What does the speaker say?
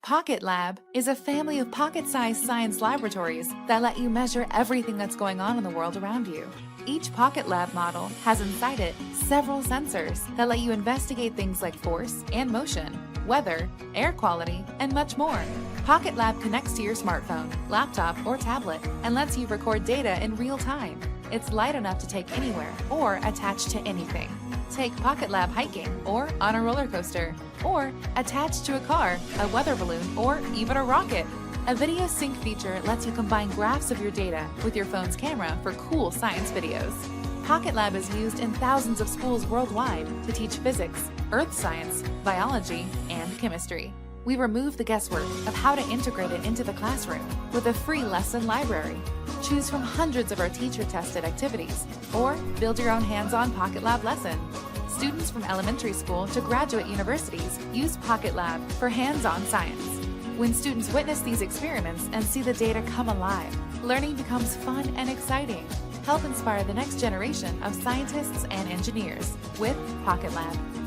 PocketLab is a family of pocket-sized science laboratories that let you measure everything that's going on in the world around you. Each PocketLab model has inside it several sensors that let you investigate things like force and motion, weather, air quality, and much more. PocketLab connects to your smartphone, laptop, or tablet and lets you record data in real time. It's light enough to take anywhere or attach to anything. Take PocketLab hiking or on a roller coaster, or attached to a car, a weather balloon, or even a rocket. A video sync feature lets you combine graphs of your data with your phone's camera for cool science videos. PocketLab is used in thousands of schools worldwide to teach physics, earth science, biology, and chemistry. We remove the guesswork of how to integrate it into the classroom with a free lesson library. Choose from hundreds of our teacher-tested activities, or build your own hands-on PocketLab lesson. Students from elementary school to graduate universities use PocketLab for hands-on science. When students witness these experiments and see the data come alive, learning becomes fun and exciting. Help inspire the next generation of scientists and engineers with PocketLab.